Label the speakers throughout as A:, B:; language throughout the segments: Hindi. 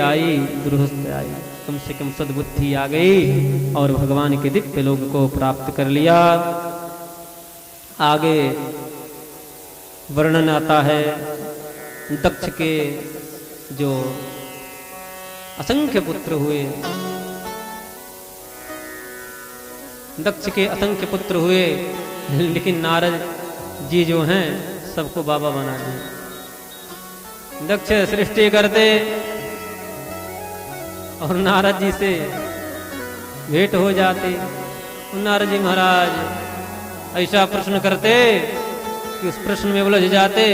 A: आई, गृहस्थ आई, कम से कम सद्बुद्धि आ गई और भगवान के दिव्य लोक को प्राप्त कर लिया। आगे वर्णन आता है दक्ष के जो असंख्य पुत्र हुए, दक्ष के असंख्य पुत्र हुए, लेकिन नारद जी जो हैं सबको बाबा बना दिए। दक्ष सृष्टि करते और नारद जी से भेंट हो जाते। नारद जी महाराज ऐसा प्रश्न करते कि उस प्रश्न में उलझ जाते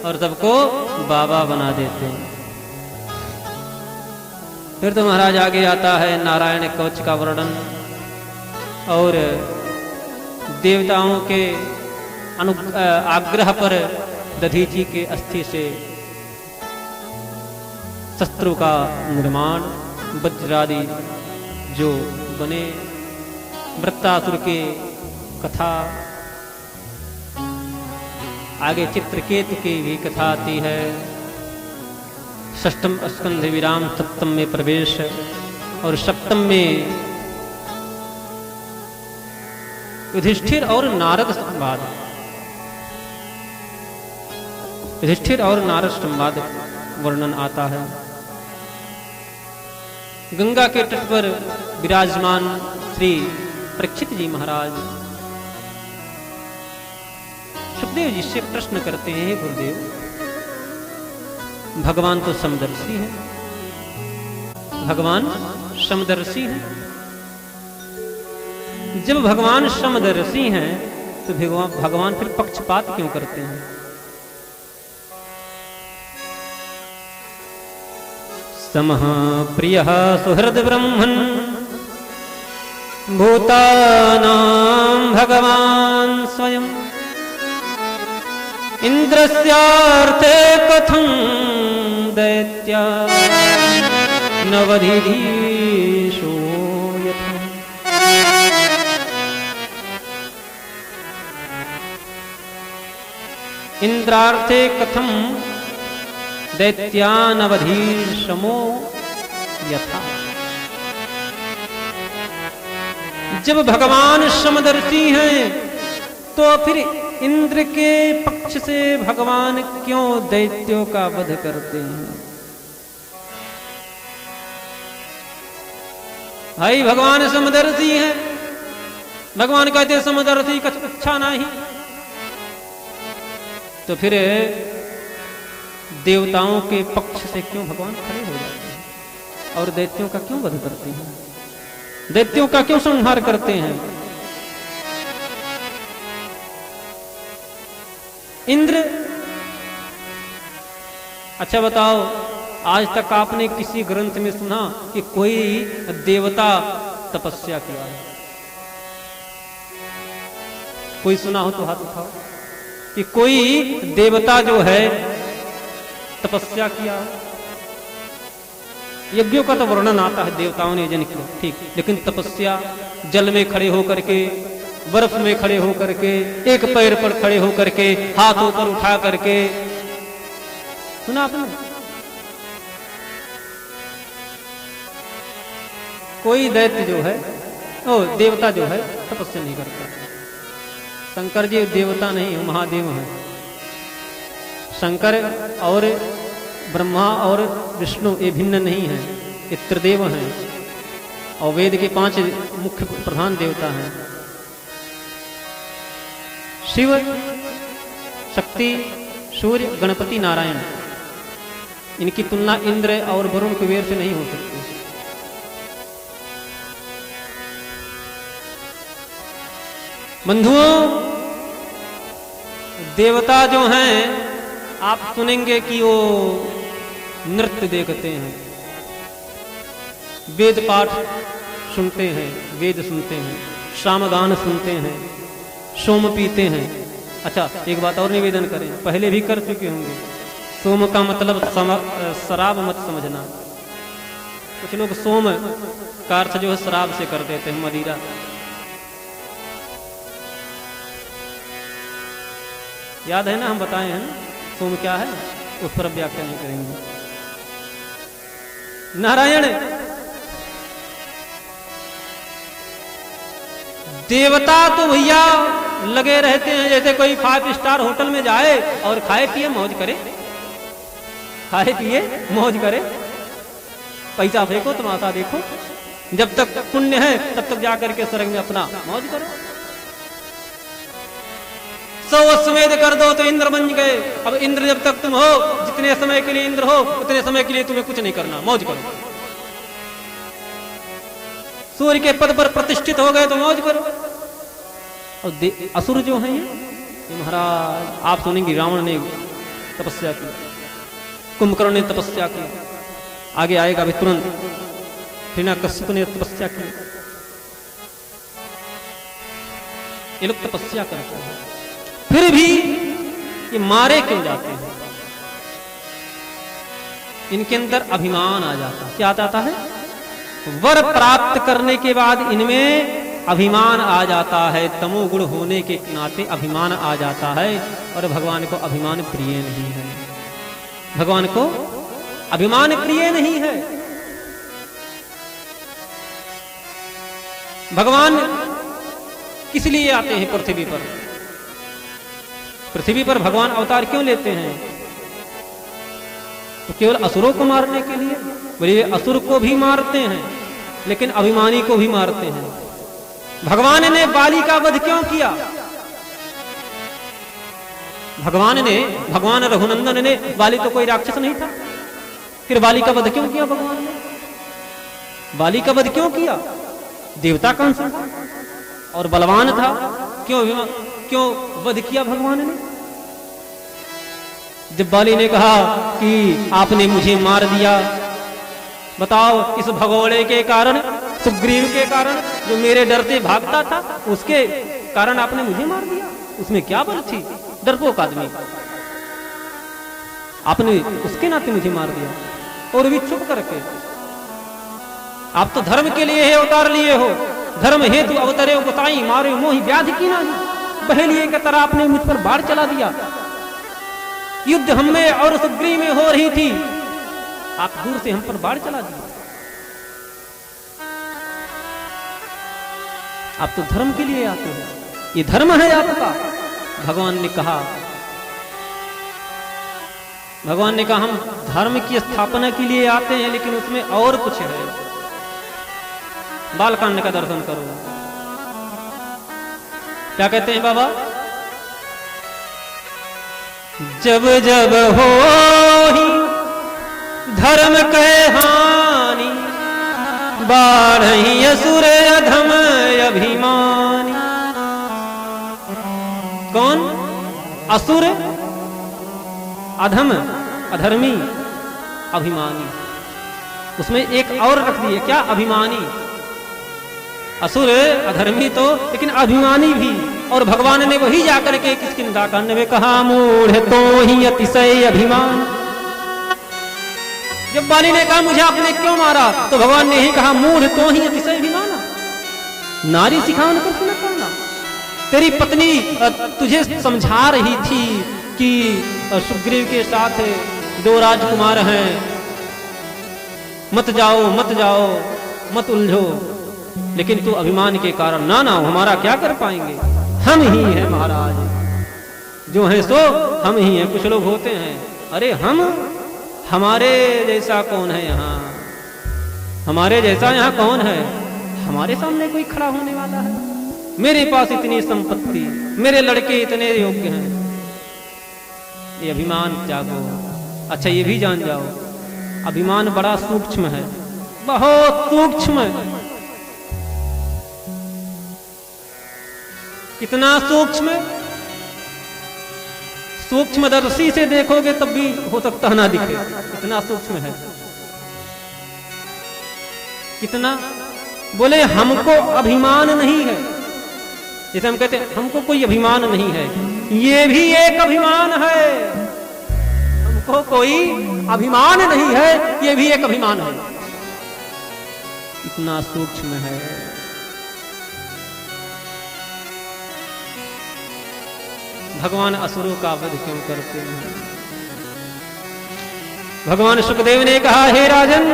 A: और सबको बाबा बना देते। फिर तो महाराज आगे आता है नारायण कवच का वर्णन और देवताओं के आग्रह पर दधीची के अस्थि से शस्त्रों का निर्माण, वज्रादि जो बने, वृत्तासुर के कथा, आगे चित्रकेतु की भी कथा आती है। षष्ठम स्कंध विराम सप्तम में प्रवेश और सप्तम में युधिष्ठिर और नारद संवाद, युधिष्ठिर और नारद संवाद वर्णन आता है। गंगा के तट पर विराजमान श्री परीक्षित जी महाराज सुखदेव जी से प्रश्न करते हैं, गुरुदेव भगवान तो समदर्शी है, भगवान समदर्शी है, जब भगवान समदर्शी हैं तो भगवान फिर पक्षपात क्यों करते हैं? समः प्रियः सुहृद ब्रह्मन् भूतानां भगवान् स्वयं इंद्रस्यार्थे कथं दैत्या नवधिधीषो यथा। इंद्रार्थे कथं दैत्यानवधीर्षमो यथा। जब भगवान समदर्शी हैं तो फिर इंद्र के पक्ष से भगवान क्यों दैत्यों का वध करते हैं? भाई भगवान समदर्शी हैं, भगवान कहते समदर्शी कुछ अच्छा नहीं, तो फिर देवताओं के पक्ष से क्यों भगवान खड़े हो जाते हैं और दैत्यों का क्यों वध करते हैं, दैत्यों का क्यों संहार करते हैं? इंद्र, अच्छा बताओ, आज तक आपने किसी ग्रंथ में सुना कि कोई देवता तपस्या किया है? कोई सुना हो तो हाथ उठाओ कि कोई देवता जो है तपस्या किया। यज्ञों का तो वर्णन आता है, देवताओं ने यज्ञ किया, ठीक, लेकिन तपस्या जल में खड़े होकर के, बर्फ में खड़े होकर के, एक पैर पर खड़े होकर के, हाथ ऊपर उठा करके, सुना आपने? कोई दैत्य जो है, ओ देवता जो है तपस्या नहीं करता। शंकर जी देवता नहीं, महादेव हैं। शंकर और ब्रह्मा और विष्णु ये भिन्न नहीं हैं, ये त्रिदेव हैं और वेद के 5 मुख्य प्रधान देवता हैं। शिव, शक्ति, सूर्य, गणपति, नारायण, इनकी तुलना इंद्र और वरुण कुबेर से नहीं हो सकती। बंधुओं, देवता जो हैं आप सुनेंगे कि वो नृत्य देखते हैं, वेद पाठ सुनते हैं, वेद सुनते हैं, सामगान सुनते हैं, सोम पीते हैं। अच्छा, एक बात और निवेदन करें, पहले भी कर चुके होंगे, सोम का मतलब शराब मत समझना। कुछ लोग सोम का अर्थ जो है शराब से कर देते हैं, मदिरा। याद है ना, हम बताए हैं ना सोम क्या है, उस पर व्याख्या नहीं करेंगे। नारायण देवता तो भैया लगे रहते हैं जैसे कोई 5 स्टार होटल में जाए और खाए पिए मौज करे, खाए पिए मौज करे, पैसा फेंको तमाशा देखो, जब तक पुण्य है तब तक जाकर के स्वर्ग में अपना मौज करो। 100 अश्वमेध कर दो तो इंद्र बन गए। अब इंद्र जब तक तुम हो, जितने समय के लिए इंद्र हो उतने समय के लिए तुम्हें कुछ नहीं करना, मौज करो। सूर्य के पद पर प्रतिष्ठित हो गए तो मौज करो। और असुर जो हैं ये महाराज आप सुनेंगे, रावण ने तपस्या की, कुंभकर्ण ने तपस्या की, आगे आएगा अभी तुरंत, हिरण्यकश्यप ने तपस्या की। ये लोग तपस्या करते हैं, फिर भी ये मारे क्यों जाते हैं? इनके अंदर अभिमान आ जाता है। क्या आ जाता है? वर प्राप्त करने के बाद इनमें अभिमान आ जाता है, तमोगुण होने के नाते अभिमान आ जाता है। और भगवान को अभिमान प्रिय नहीं है, भगवान को अभिमान प्रिय नहीं है। भगवान किस लिए आते हैं पृथ्वी पर? पृथ्वी पर भगवान अवतार क्यों लेते हैं? तो केवल असुरों को मारने के लिए? बोले असुर को भी मारते हैं लेकिन अभिमानी को भी मारते हैं। भगवान ने बाली का वध क्यों किया? भगवान रघुनंदन ने, बाली तो कोई राक्षस नहीं था, फिर बाली का वध क्यों किया भगवान ने? बाली का वध क्यों किया? देवता का अंश था और बलवान था, क्यों वध किया भगवान ने? जब बाली ने कहा कि आपने मुझे मार दिया, बताओ इस भगोड़े के कारण, सुग्रीव के कारण, जो मेरे डर से भागता था, उसके कारण आपने मुझे मार दिया। उसमें क्या बल थी? डरपोक आदमी, आपने उसके नाते मुझे मार दिया। और भी चुप करके, आप तो धर्म के लिए अवतार लिए हो, धर्म हेतु अवतरे बताई मारे मोहि व्याधि की नहीं। बहेलिए की तरह आपने मुझ पर बाढ़ चला दिया। युद्ध हम में और सुग्रीव में हो रही थी, आप दूर से हम पर बाढ़ चला दिया। आप तो धर्म के लिए आते हो, ये धर्म है आपका। भगवान ने कहा हम धर्म की स्थापना के लिए आते हैं, लेकिन उसमें और कुछ है। बालकांड का दर्शन करो, क्या कहते हैं बाबा? जब जब हो धर्म कहे हानि, बाढ़ही असुर अधम अभिमानी। कौन? असुर, अधम, अधर्मी, अभिमानी। उसमें एक और रख दिए, क्या? अभिमानी। असुर अधर्मी तो, लेकिन अभिमानी भी। और भगवान ने वही जाकर के किष्किंधा कांड में कहा, मूढ़ तो ही अतिशय अभिमान। जब बाली ने कहा मुझे आपने क्यों मारा, तो भगवान ने ही कहा, मूढ़ तो ही अतिशय अभिमान। नारी सिखावन कुछ न करना। तेरी पत्नी तुझे समझा रही थी कि सुग्रीव के साथ 2 राजकुमार हैं, मत जाओ मत जाओ, मत उलझो, लेकिन तू अभिमान के कारण, ना हमारा क्या कर पाएंगे, हम ही हैं महाराज, जो है सो हम ही हैं। कुछ लोग होते हैं, अरे हमारे जैसा कौन है यहाँ, हमारे जैसा यहाँ कौन है, हमारे सामने कोई खड़ा होने वाला है? मेरे पास इतनी संपत्ति, मेरे लड़के इतने योग्य हैं। ये अभिमान त्यागो। अच्छा ये भी जान जाओ, अभिमान बड़ा सूक्ष्म है, बहुत सूक्ष्म है। कितना सूक्ष्म? सूक्ष्मदर्शी से देखोगे तब भी हो सकता ना दिखे, इतना सूक्ष्म है। कितना? बोले हमको अभिमान नहीं है। जैसे हम कहते हैं हमको कोई अभिमान नहीं है, ये भी एक अभिमान है। हमको कोई अभिमान नहीं है, ये भी एक अभिमान है। इतना सूक्ष्म है। भगवान असुरों का वध क्यों करते हैं? भगवान सुखदेव ने कहा, हे राजन,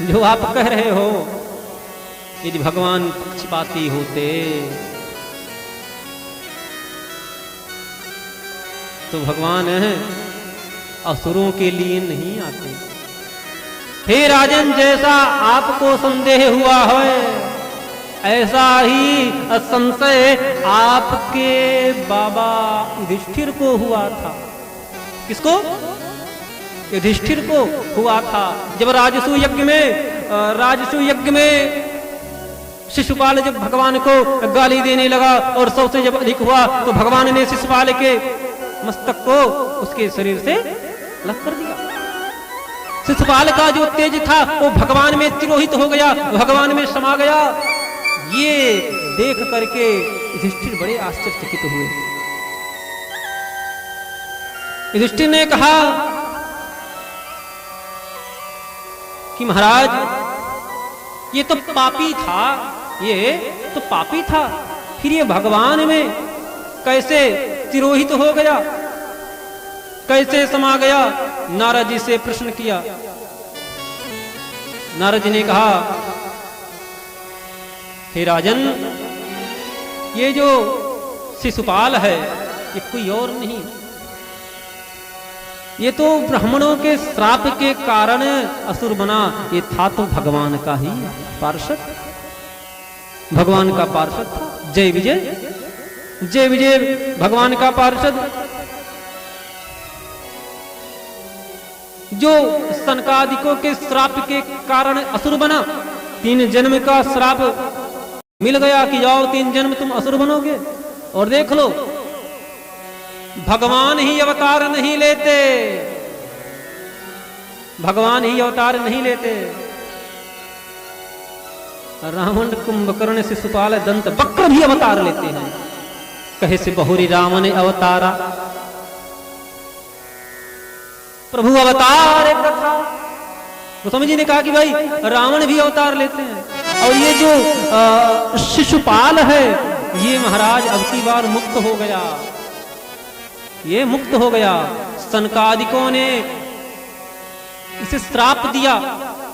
A: जो आप कह रहे हो, यदि भगवान पक्षपाती होते तो भगवान असुरों के लिए नहीं आते। हे राजन, जैसा आपको संदेह हुआ है ऐसा ही संशय आपके बाबा युधिष्ठिर को हुआ था। किसको? युधिष्ठिर को हुआ था। जब राजसूय यज्ञ में शिशुपाल जब भगवान को गाली देने लगा और 100 से जब अधिक हुआ तो भगवान ने शिशुपाल के मस्तक को उसके शरीर से अलग कर दिया। शिशुपाल का जो तेज था वो भगवान में तिरोहित हो गया, भगवान में समा गया। ये देख करके युधिष्ठिर बड़े आश्चर्यचकित हुए। युधिष्ठिर ने कहा कि महाराज ये तो पापी था, ये तो पापी था, फिर ये भगवान में कैसे तिरोहित हो गया, कैसे समा गया? नारद जी से प्रश्न किया। नारद जी ने कहा, हे राजन, ये जो शिशुपाल है ये कोई और नहीं, ये तो ब्राह्मणों के श्राप के कारण असुर बना। ये था तो भगवान का ही पार्षद, भगवान का पार्षद था। जय विजय भगवान का पार्षद, जो सनकादिकों के श्राप के कारण असुर बना। 3 जन्म का श्राप मिल गया कि जाओ 3 जन्म तुम असुर बनोगे। और देख लो, भगवान ही अवतार नहीं लेते, भगवान ही अवतार नहीं लेते। रावण, कुंभकर्ण, शिशुपाल, दंत वक्र भी अवतार लेते हैं। कहे से बहुरी रावण अवतारा, प्रभु अवतार एक था। गोस्वामी जी ने कहा कि भाई रावण भी अवतार लेते हैं। और ये जो शिशुपाल है ये महाराज अब की बार मुक्त हो गया, ये मुक्त हो गया। सनकादिकों ने इसे श्राप दिया।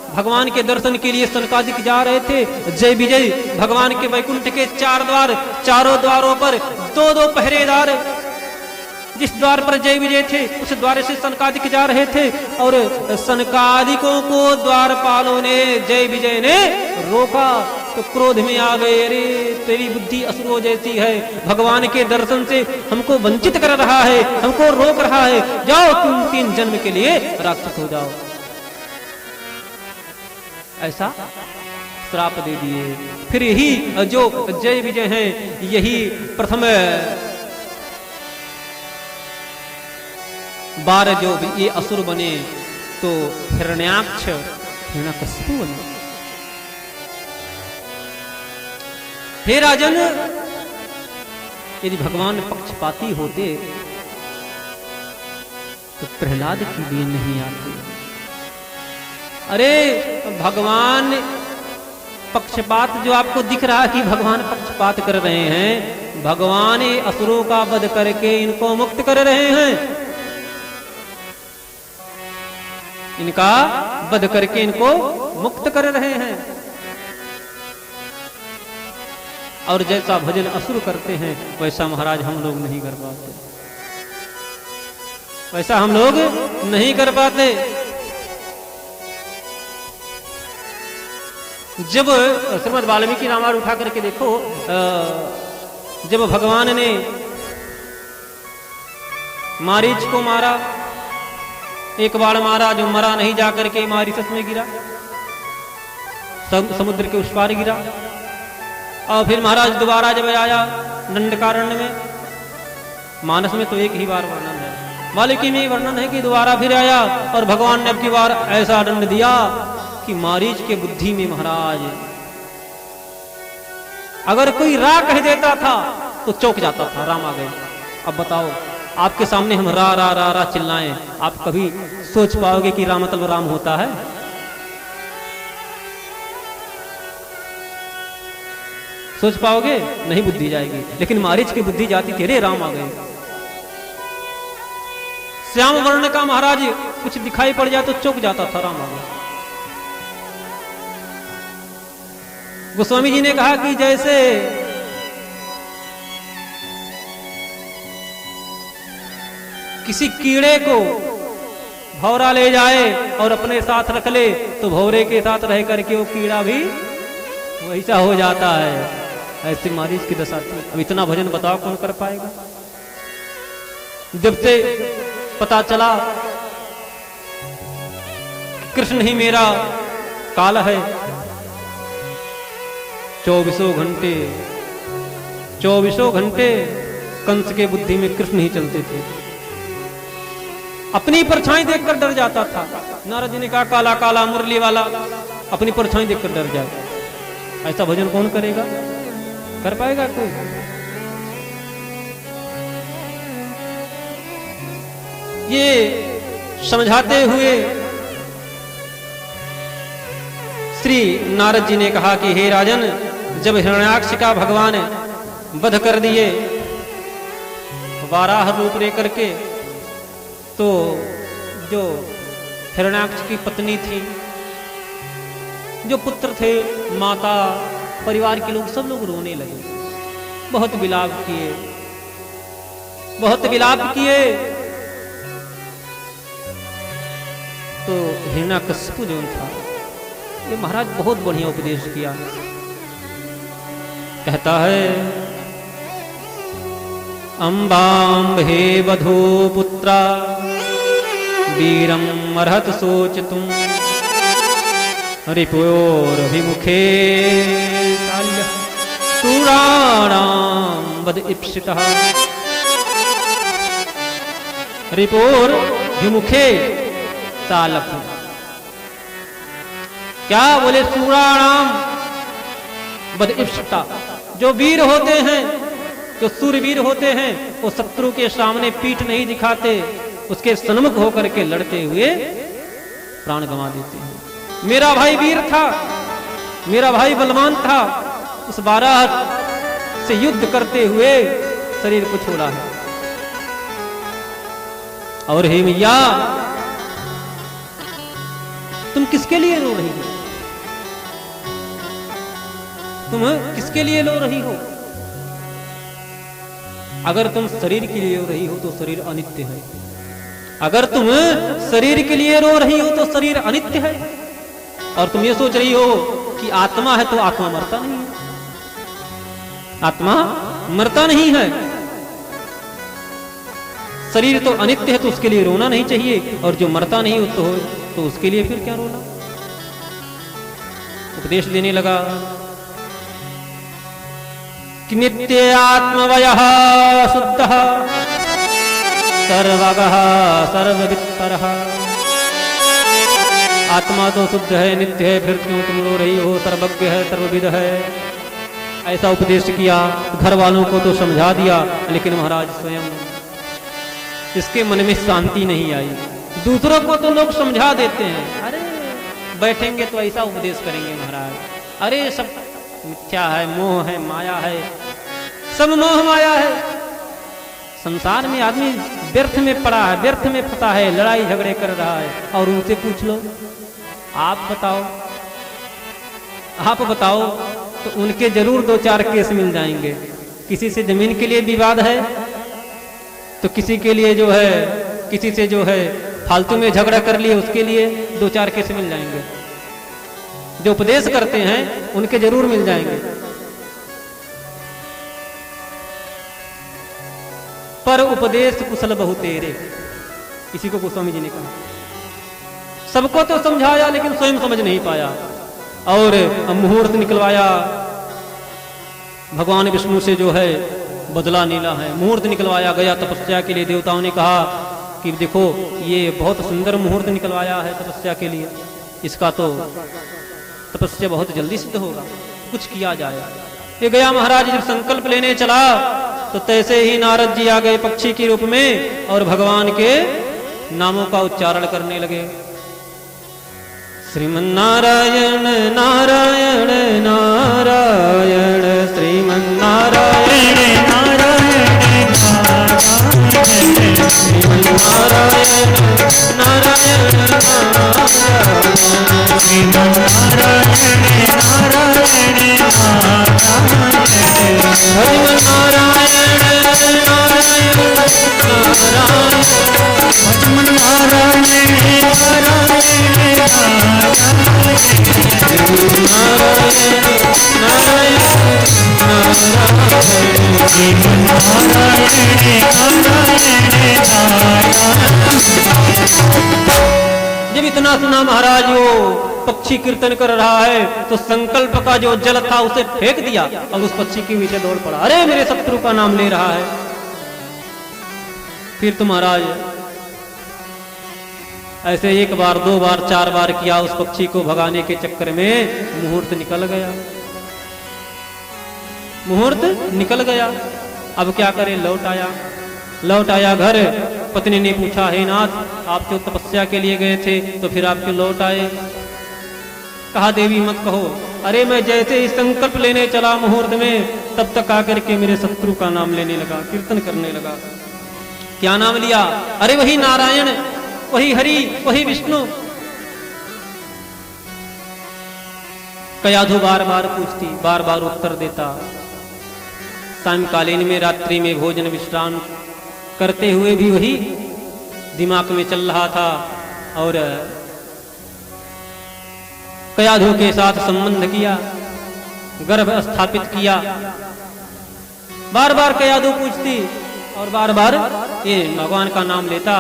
A: भगवान के दर्शन के लिए सनकादिक जा रहे थे। जय विजय भगवान के वैकुंठ के 4 द्वार, चारों द्वारों पर 2-2 पहरेदार। जिस द्वार पर जय विजय थे उस द्वार से सनकादिक जा रहे थे और सनकादिकों को द्वारपालों ने, जय विजय ने रोका तो क्रोध में आ गए। अरे तेरी बुद्धि असुरों जैसी है, भगवान के दर्शन से हमको वंचित कर रहा है, हमको रोक रहा है, जाओ तुम 3 जन्म के लिए राक्षस हो जाओ। ऐसा श्राप दे दिए। फिर यही जो जय विजय हैं यही प्रथम बार जो ये असुर बने तो हिरण्याक्ष, हिरण्यकशिपु बने। हे राजन, यदि भगवान पक्षपाती होते तो प्रहलाद के लिए नहीं आते। अरे भगवान पक्षपात जो आपको दिख रहा है कि भगवान पक्षपात कर रहे हैं, भगवान असुरों का वध करके इनको मुक्त कर रहे हैं। इनका वध करके इनको मुक्त कर रहे हैं। और जैसा भजन असुर करते हैं वैसा महाराज हम लोग नहीं कर पाते, वैसा हम लोग नहीं कर पाते। जब श्रीमद् वाल्मीकि रामायण उठा करके देखो, जब भगवान ने मारीच को मारा, एक बाण मारा, जो मरा नहीं, जाकर के मारीचस में गिरा, समुद्र के उस पार गिरा। और फिर महाराज दोबारा जब आया दंडकारण्य में, मानस में तो एक ही बार वर्णन है, वाल्मीकि में वर्णन है कि दोबारा फिर आया और भगवान ने अब की बार ऐसा दंड दिया कि मारीच के बुद्धि में महाराज अगर कोई रा कह देता था तो चौंक जाता था, राम आ गए। अब बताओ, आपके सामने हम रा रा रा रा चिल्लाएं, आप कभी सोच पाओगे कि रा मतलब राम होता है? सोच पाओगे? नहीं, बुद्धि जाएगी। लेकिन मारीच की बुद्धि जाती थी, रे राम आ गए। श्याम वर्ण का महाराज कुछ दिखाई पड़ जाए तो चौंक जाता था, राम आ गए। गोस्वामी जी ने कहा कि जैसे किसी कीड़े को भौरा ले जाए और अपने साथ रख ले तो भौरे के साथ रह करके वो कीड़ा भी वैसा हो जाता है, ऐसी मालिश की दशा थी। अब इतना भजन बताओ कौन कर पाएगा। जब से पता चला कृष्ण ही मेरा काल है, 24 घंटे कंस के बुद्धि में कृष्ण ही चलते थे। अपनी परछाई देखकर डर जाता था। नारद जी ने कहा काला काला मुरली वाला अपनी परछाई देखकर डर जाए। ऐसा भजन कौन करेगा, कर पाएगा कोई? ये समझाते हुए श्री नारद जी ने कहा कि हे राजन, जब हिरण्याक्ष का भगवान वध कर दिए वाराह रूप लेकर के, तो जो हिरण्याक्ष की पत्नी थी, जो पुत्र थे, माता, परिवार के लोग सब लोग रोने लगे, बहुत विलाप किए, बहुत विलाप किए। तो हिरण्याकश्यप जो था, ये महाराज बहुत बढ़िया उपदेश किया। कहता है अम्बाम्भे वधो पुत्रा वीरम अर्हत सोचितुम रिपोर्भिमुखे शूराणां वद इप्सितः। रिपोर्भिमुखे तालप, क्या बोले? शूराणाम वद इप्सिता। जो वीर होते हैं, जो सूरवीर होते हैं, वो शत्रु के सामने पीठ नहीं दिखाते, उसके सन्मुख होकर के लड़ते हुए प्राण गंवा देते हैं। मेरा भाई वीर था, मेरा भाई बलवान था, उस बाराह से युद्ध करते हुए शरीर को छोड़ा है। और हे मैया, तुम किसके लिए रो रही हो? तुम किसके लिए रो रही हो? अगर तुम शरीर के लिए रो रही हो तो शरीर अनित्य है। अगर तुम शरीर के लिए रो रही हो तो शरीर अनित्य है। और तुम ये सोच रही हो कि आत्मा है तो आत्मा मरता नहीं है, आत्मा मरता नहीं है। शरीर तो अनित्य है तो उसके लिए रोना नहीं चाहिए, और जो मरता नहीं हो तो उसके लिए फिर क्या रोना। उपदेश देने लगा कि नित्य आत्मवयः शुद्धः सर्वगः सर्ववित्तरः। आत्मा तो शुद्ध है, नित्य है, फिर क्यों तुम रो रही हो? सर्वज्ञ है, सर्वविद है। ऐसा उपदेश किया। घर वालों को तो समझा दिया, लेकिन महाराज स्वयं इसके मन में शांति नहीं आई। दूसरों को तो लोग समझा देते हैं, अरे बैठेंगे तो ऐसा उपदेश करेंगे महाराज, अरे सब मिथ्या है, मोह है, माया है, सब मोह माया है। संसार में आदमी व्यर्थ में पड़ा है, व्यर्थ में फंसा है, लड़ाई झगड़े कर रहा है। और उनसे पूछ लो, आप बताओ, आप बताओ, तो उनके जरूर 2-4 केस मिल जाएंगे। किसी से जमीन के लिए विवाद है, तो किसी के लिए जो है, किसी से जो है फालतू में झगड़ा कर लिए, उसके लिए 2-4 केस मिल जाएंगे। जो उपदेश करते हैं उनके जरूर मिल जाएंगे। पर उपदेश कुशल बहु तेरे, इसी को गोस्वामी जी ने कहा। सबको तो समझाया लेकिन स्वयं समझ नहीं पाया, और मुहूर्त निकलवाया। भगवान विष्णु से जो है बदला नीला है, मुहूर्त निकलवाया गया तपस्या के लिए। देवताओं ने कहा कि देखो ये बहुत सुंदर मुहूर्त निकलवाया है तपस्या के लिए, इसका तो तपस्या बहुत जल्दी सिद्ध होगा, कुछ किया जाए। ये गया महाराज जब संकल्प लेने चला तो तैसे ही नारद जी आ गए पक्षी के रूप में, और भगवान के नामों का उच्चारण करने लगे। श्रीमन्नारायण नारायण नारायण, श्रीमन्नारायण नारायण श्रीमन्नारायण नारायण नारायण, श्रीमन्नारायण नारायण जब इतना सुना महाराज वो पक्षी कीर्तन कर रहा है तो संकल्प का जो जल था उसे फेंक दिया और उस पक्षी के पीछे दौड़ पड़ा। अरे मेरे शत्रु का नाम ले रहा है। फिर तो महाराज ऐसे एक बार, दो बार, चार बार किया, उस पक्षी को भगाने के चक्कर में मुहूर्त निकल गया। मुहूर्त निकल गया। अब क्या करे, लौट आया घर। पत्नी ने पूछा, हे नाथ, आप जो तपस्या के लिए गए थे तो फिर आप क्यों लौट आए? कहा, देवी मत कहो। अरे मैं जैसे ही संकल्प लेने चला मुहूर्त में, तब तक आकर के मेरे शत्रु का नाम लेने लगा, कीर्तन करने लगा। क्या नाम लिया? अरे वही नारायण, वही हरि, वही विष्णु। कयाधु बार बार पूछती, बार बार उत्तर देता। सायंकालीन में, रात्रि में भोजन विश्राम करते हुए भी वही दिमाग में चल रहा था। और कयाधु के साथ संबंध किया, गर्भ स्थापित किया। बार बार कयाधु पूछती और बार बार ये भगवान का नाम लेता,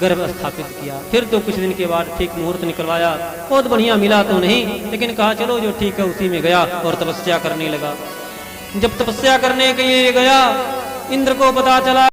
A: गर्भ स्थापित किया। फिर तो कुछ दिन के बाद ठीक मुहूर्त निकलवाया। बहुत बढ़िया मिला तो नहीं, लेकिन कहा चलो जो ठीक है उसी में गया और तपस्या करने लगा। जब तपस्या करने के लिए गया, इंद्र को पता चला